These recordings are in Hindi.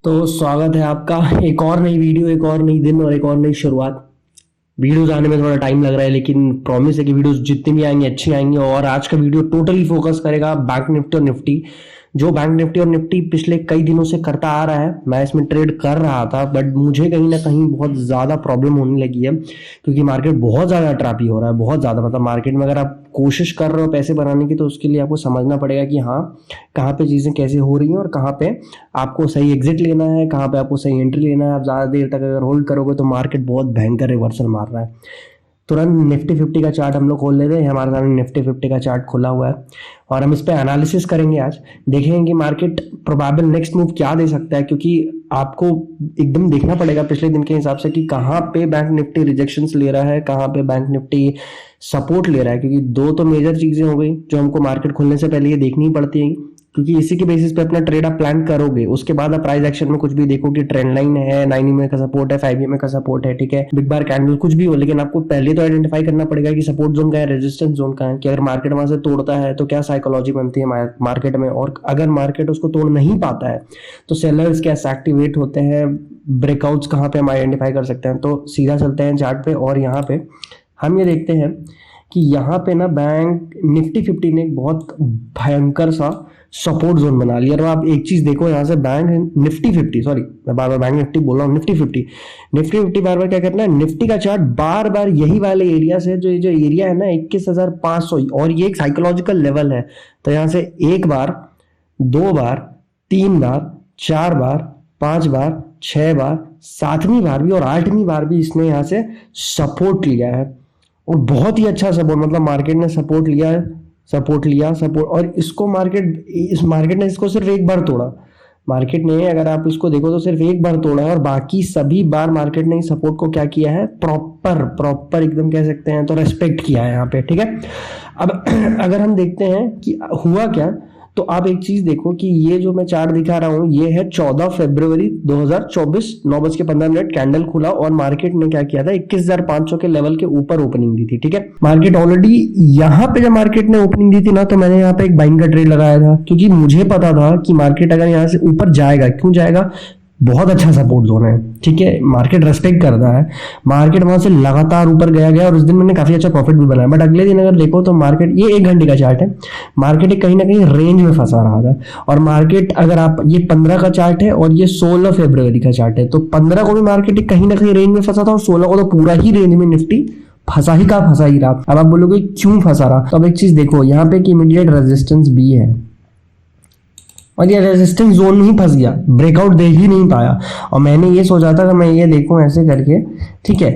तो स्वागत है आपका एक और नई वीडियो, एक और नई दिन और एक और नई शुरुआत। वीडियोस आने में थोड़ा टाइम लग रहा है, लेकिन प्रॉमिस है कि वीडियोस जितनी भी आएंगी अच्छी आएंगी। और आज का वीडियो टोटली फोकस करेगा बैंक निफ्टी और निफ्टी। जो बैंक निफ्टी और निफ्टी पिछले कई दिनों से करता आ रहा है, मैं इसमें ट्रेड कर रहा था, बट मुझे कहीं ना कहीं बहुत ज़्यादा प्रॉब्लम होने लगी है, क्योंकि मार्केट बहुत ज़्यादा ट्रैपी हो रहा है। बहुत ज़्यादा मतलब मार्केट में अगर आप कोशिश कर रहे हो पैसे बनाने की, तो उसके लिए आपको समझना पड़ेगा कि हाँ, कहाँ पे चीज़ें कैसे हो रही हैं और कहाँ पे आपको सही एग्जिट लेना है, कहाँ पे आपको सही एंट्री लेना है। आप ज़्यादा देर तक अगर होल्ड करोगे तो मार्केट बहुत भयंकर रिवर्सल मार रहा है। तुरंत निफ्टी 50 का चार्ट हम लोग खोल लेते हैं। हमारे सामने निफ्टी 50 का चार्ट खुला हुआ है और हम इस पे एनालिसिस करेंगे। आज देखेंगे कि मार्केट प्रोबेबल नेक्स्ट मूव क्या दे सकता है, क्योंकि आपको एकदम देखना पड़ेगा पिछले दिन के हिसाब से कि कहाँ पे बैंक निफ्टी रिजेक्शंस ले रहा है, कहाँ पे बैंक निफ्टी सपोर्ट ले रहा है। क्योंकि दो तो मेजर चीजें हो गई जो हमको मार्केट खुलने से पहले ये देखनी ही पड़ती है, क्योंकि इसी के बेसिस पे अपना ट्रेड आप प्लान करोगे। उसके बाद आप प्राइस एक्शन में कुछ भी देखो कि ट्रेंड लाइन है, 9 EMA का सपोर्ट है, 5 EMA का सपोर्ट है, ठीक है, बिग बार कैंडल कुछ भी हो, लेकिन आपको पहले तो आइडेंटिफाई करना पड़ेगा कि सपोर्ट जोन का है, रेजिस्टेंस जोन का है, कि अगर मार्केट वहां से तोड़ता है तो क्या साइकोलॉजी बनती है मार्केट में, और अगर मार्केट उसको तोड़ नहीं पाता है तो सेलर्स कैसे एक्टिवेट होते हैं, ब्रेकआउट्स कहाँ पे हम आइडेंटिफाई कर सकते हैं। तो सीधा चलते हैं चार्ट पे और यहाँ पे हम ये देखते हैं कि यहाँ पे ना बैंक निफ्टी 50 ने एक बहुत भयंकर सा सपोर्ट जोन बना लिया। और आप एक चीज देखो, यहाँ से बैंक निफ्टी 50, सॉरी मैं बार बार बैंक निफ्टी बोल रहा हूँ, निफ्टी 50 बार बार क्या करना है, निफ्टी का चार्ट बार बार यही वाले एरिया से, जो एरिया है ना 21,500, और ये एक साइकोलॉजिकल लेवल है। तो यहाँ से एक बार, दो बार, तीन बार, चार बार, पांच बार, छह बार, सातवीं बार भी और आठवीं बार भी इसने यहाँ से सपोर्ट लिया है। और बहुत ही अच्छा सपोर्ट, मतलब मार्केट ने सपोर्ट लिया है, सपोर्ट, और इसको मार्केट ने इसको सिर्फ एक बार तोड़ा। मार्केट ने, अगर आप इसको देखो तो सिर्फ एक बार तोड़ा है, और बाकी सभी बार मार्केट ने इस सपोर्ट को क्या किया है, प्रॉपर एकदम कह सकते हैं तो रेस्पेक्ट किया है यहाँ पे, ठीक है। अब अगर हम देखते हैं कि हुआ क्या, तो आप एक चीज देखो कि ये जो मैं चार्ट दिखा रहा हूं, ये है 14 फरवरी 2024, 9:15 कैंडल खुला और मार्केट ने क्या किया था, 21,500 के लेवल के ऊपर ओपनिंग दी थी, ठीक है। मार्केट ऑलरेडी यहाँ पे जब मार्केट ने ओपनिंग दी थी ना, तो मैंने यहाँ पे एक बाइंग का ट्रेड लगाया था, क्योंकि मुझे पता था कि मार्केट अगर यहाँ से ऊपर जाएगा, क्यों जाएगा, बहुत अच्छा सपोर्ट जोन है, ठीक है, मार्केट रेस्पेक्ट करता है। मार्केट वहां से लगातार ऊपर गया और उस दिन मैंने काफी अच्छा प्रॉफिट भी बनाया। बट अगले दिन अगर देखो तो मार्केट, ये 1 घंटे का चार्ट है, मार्केट कहीं ना कहीं रेंज में फंसा रहा था। और मार्केट, अगर आप, ये 15 का चार्ट है और ये 16 फरवरी का चार्ट है, तो 15 को भी मार्केट कहीं ना कहीं रेंज में फंसा था और 16 को तो पूरा ही रेंज में निफ्टी फंसा ही रहा। अब आप बोलोगे क्यों फंसा रहा, तो अब एक चीज देखो, यहाँ पे एक इमीडिएट रेजिस्टेंस भी है और ये रेजिस्टेंस जोन में ही फंस गया, ब्रेकआउट दे ही नहीं पाया। और मैंने ये सोचा था कि मैं ये देखूं ऐसे करके, ठीक है।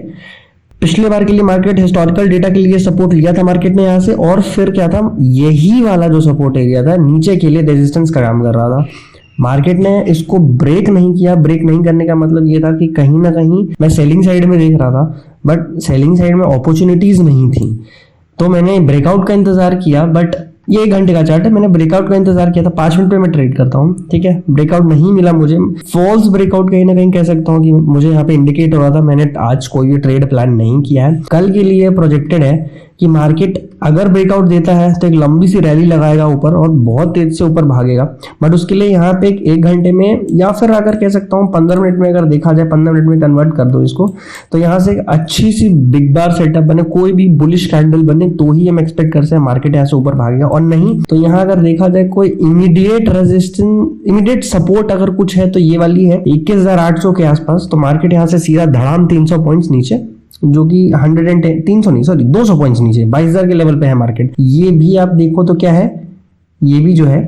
पिछले बार के लिए मार्केट हिस्टोरिकल डेटा के लिए सपोर्ट लिया था मार्केट ने यहाँ से, और फिर क्या था, यही वाला जो सपोर्ट एरिया था नीचे के लिए रेजिस्टेंस का काम कर रहा था। मार्केट ने इसको ब्रेक नहीं किया। ब्रेक नहीं करने का मतलब ये था कि कहीं ना कहीं मैं सेलिंग साइड में देख रहा था, बट सेलिंग साइड में अपॉर्चुनिटीज नहीं थी, तो मैंने ब्रेकआउट का इंतजार किया। बट ये 1 घंटे का चार्ट है, मैंने ब्रेकआउट का इंतजार किया था, 5 मिनट पे मैं ट्रेड करता हूँ, ठीक है। ब्रेकआउट नहीं मिला मुझे, फॉल्स ब्रेकआउट कहीं ना कहीं कह सकता हूँ कि मुझे यहाँ पे इंडिकेट हो रहा था। मैंने आज कोई भी ट्रेड प्लान नहीं किया है। कल के लिए प्रोजेक्टेड है कि मार्केट अगर ब्रेकआउट देता है तो एक लंबी सी रैली लगाएगा ऊपर और बहुत तेज से ऊपर भागेगा। बट उसके लिए यहाँ पे 1 घंटे में, या फिर अगर कह सकता हूँ 15 मिनट में, अगर देखा जाए 15 मिनट में कन्वर्ट कर दो इसको, तो यहाँ से एक अच्छी सी बिग बार सेटअप बने, कोई भी बुलिश कैंडल बने, तो ही हम एक्सपेक्ट कर सकते हैं मार्केट यहाँ से ऊपर भागेगा। और नहीं तो यहाँ अगर देखा जाए कोई इमीडिएट रेजिस्टेंस, इमीडिएट सपोर्ट अगर कुछ है तो ये वाली है 21,800 के आसपास। तो मार्केट यहाँ से सीधा धड़ाम 300 पॉइंट्स नीचे, जो कि 200 पॉइंट्स नीचे 22,000 के लेवल पे है मार्केट। ये भी आप देखो तो क्या है, ये भी जो है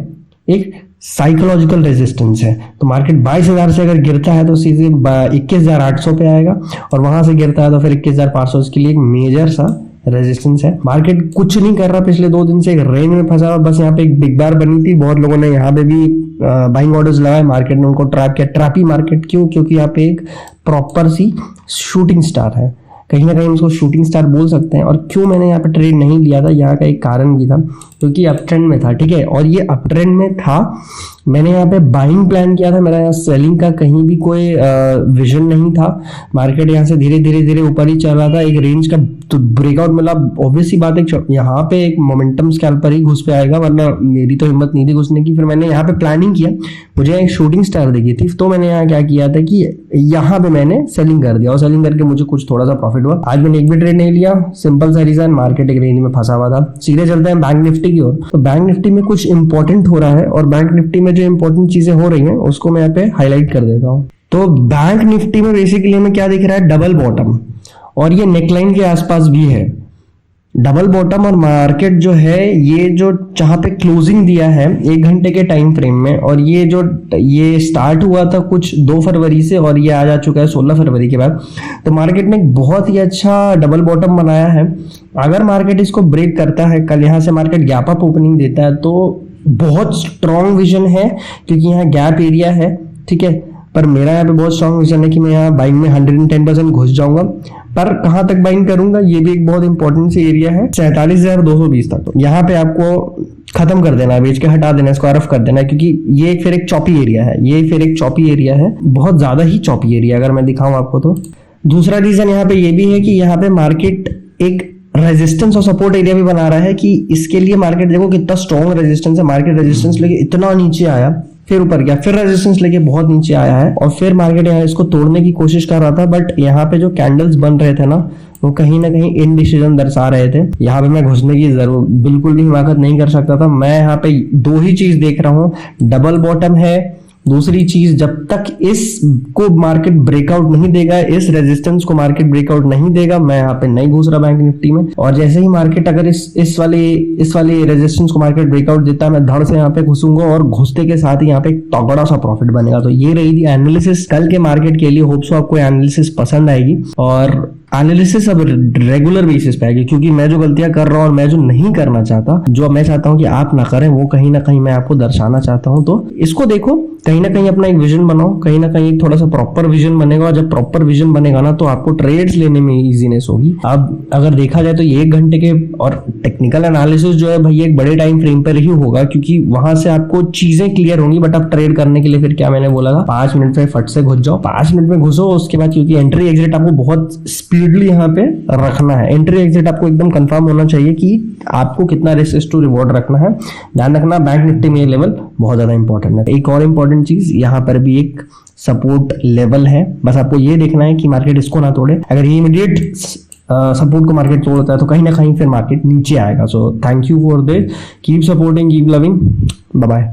एक साइकोलॉजिकल रेजिस्टेंस है। तो मार्केट 22,000 से अगर गिरता है तो सीधे 21,800 पे आएगा, और वहां से गिरता है तो फिर 21,500, इसके लिए एक मेजर सा रेजिस्टेंस है। मार्केट कुछ नहीं कर रहा पिछले 2 दिन से, एक रेंज में फंसा हुआ। बस यहाँ पे एक बिग बार बनी थी, बहुत लोगों ने यहाँ पे भी बाइंग ऑर्डर्स लगाए, मार्केट ने उनको ट्रैप किया। ट्रैपी मार्केट क्यों, क्योंकि यहाँ पे एक प्रॉपर सी शूटिंग स्टार है, कहीं ना कहीं उसको शूटिंग स्टार बोल सकते हैं। और क्यों मैंने यहाँ पे ट्रेड नहीं लिया था, यहाँ का एक कारण भी था, क्योंकि अप ट्रेंड में था, ठीक है। और ये अप ट्रेंड में था, मैंने यहाँ पे बाइंग प्लान किया था, मेरा यहाँ सेलिंग का कहीं भी कोई विजन नहीं था। मार्केट यहाँ से धीरे धीरे धीरे ऊपर ही चल रहा था, एक रेंज का तो ब्रेकआउट मिला। ऑब्वियसली बात है यहाँ पे एक मोमेंटम स्कैल्पर ही घुस पे आएगा, वरना मेरी तो हिम्मत नहीं थी घुसने की। फिर मैंने यहाँ पे प्लानिंग किया, मुझे एक शूटिंग स्टार दिखी थी, तो मैंने यहाँ क्या किया था कि यहाँ पे मैंने सेलिंग कर दिया और सेलिंग करके मुझे कुछ थोड़ा सा प्रॉफिट हुआ। आज मैंने एक भी ट्रेड नहीं लिया, सिंपल सा रीजन, मार्केट एक रेंज में फंसा हुआ था। सीधे चलते हैं बैंक निफ्टी की ओर। तो बैंक निफ्टी में कुछ इंपॉर्टेंट हो रहा है और बैंक निफ्टी में जो इंपॉर्टेंट चीजें हो रही हैं उसको मैं यहाँ पे हाईलाइट कर देता हूँ। तो बैंक निफ्टी में बेसिकली हमें क्या दिख रहा है, डबल बॉटम, और ये नेकलाइन के आसपास भी है डबल बॉटम। और मार्केट जो है ये जो जहां पे क्लोजिंग दिया है 1 घंटे के टाइम फ्रेम में, और ये स्टार्ट हुआ था कुछ 2 फरवरी से और ये आ जा चुका है 16 फरवरी के बाद। तो मार्केट ने एक बहुत ही अच्छा डबल बॉटम बनाया है। अगर मार्केट इसको ब्रेक करता है, कल यहाँ से मार्केट गैप अप ओपनिंग देता है, तो बहुत स्ट्रॉन्ग विजन है क्योंकि यहाँ गैप एरिया है, ठीक है। पर मेरा यहाँ पे बहुत स्ट्रॉन्ग विजन है कि मैं यहाँ बाइंग में 110% घुस जाऊंगा। पर कहां तक बाइंग करूंगा ये भी एक बहुत इंपॉर्टेंट सी एरिया है, 47,220 तक। तो यहाँ पे आपको खत्म कर देना है, बेच के हटा देना है, इसको रफ कर देना है, क्योंकि ये फिर एक चॉपी एरिया है, ये फिर एक चॉपी एरिया है, बहुत ज्यादा ही चॉपी एरिया अगर मैं दिखाऊं आपको तो। दूसरा रीजन यहाँ पे ये भी है कि यहाँ पे मार्केट एक रेजिस्टेंस और सपोर्ट एरिया भी बना रहा है कि इसके लिए मार्केट देखो कितना स्ट्रॉन्ग रेजिस्टेंस है। मार्केट रेजिस्टेंस लेके इतना नीचे आया, फिर ऊपर गया, फिर रेजिस्टेंस लेके बहुत नीचे आया है और फिर मार्केट यहाँ इसको तोड़ने की कोशिश कर रहा था। बट यहाँ पे जो कैंडल्स बन रहे थे ना, वो कहीं ना कहीं इनडिसीजन दर्शा रहे थे। यहाँ पे मैं घुसने की जरूर बिल्कुल भी हिमाकत नहीं कर सकता था। मैं यहाँ पे 2 ही चीज देख रहा हूँ, डबल बॉटम है, दूसरी चीज जब तक इसको मार्केट ब्रेकआउट नहीं देगा, इस रेजिस्टेंस को मार्केट ब्रेकआउट नहीं देगा, मैं यहाँ पे नहीं घुस रहा बैंक निफ्टी में। और जैसे ही मार्केट अगर इस वाले रेजिस्टेंस को मार्केट ब्रेकआउट देता है, मैं धड़ से यहाँ पे घुसूंगा और घुसते के साथ ही यहाँ पे एक तगड़ा सा प्रॉफिट बनेगा। तो ये रही थी एनालिसिस कल के मार्केट के लिए। होप सो आपको एनालिसिस पसंद आएगी और एनालिसिस अब रेगुलर बेसिस पे आएगी, क्योंकि मैं जो गलतियां कर रहा हूं और मैं जो नहीं करना चाहता, जो मैं चाहता हूं कि आप ना करें, वो कहीं ना कहीं मैं आपको दर्शाना चाहता हूं। तो इसको देखो, कहीं ना कहीं अपना एक विजन बनाओ, कहीं ना कहीं थोड़ा सा प्रॉपर विजन बनेगा। और जब प्रॉपर विजन बनेगा ना, तो आपको ट्रेड्स लेने में इजीनेस होगी। अब अगर देखा जाए तो ये 1 घंटे के और टेक्निकल एनालिसिस जो है भाई एक बड़े टाइम फ्रेम पर ही होगा, क्योंकि वहां से आपको चीजें क्लियर होंगी। बट अब ट्रेड करने के लिए फिर क्या मैंने बोला था, 5 मिनट में फट से घुस जाओ, 5 मिनट में घुसो। उसके बाद क्योंकि एंट्री एग्जिट आपको बहुत स्पीडली यहाँ पे रखना है, एंट्री एग्जिट आपको एकदम कंफर्म होना चाहिए कि आपको कितना रिस्क टू रिवॉर्ड रखना है। ध्यान रखना बैंक निफ्टी में ये लेवल बहुत ज्यादा इंपॉर्टेंट है। एक और इंपॉर्टेंट चीज, यहाँ पर भी एक सपोर्ट लेवल है, बस आपको ये देखना है कि मार्केट इसको ना तोड़े। अगर ये इमीडिएट सपोर्ट को मार्केट तोड़ता है तो कहीं ना कहीं फिर मार्केट नीचे आएगा। So thank you for this, keep supporting, keep loving, bye bye.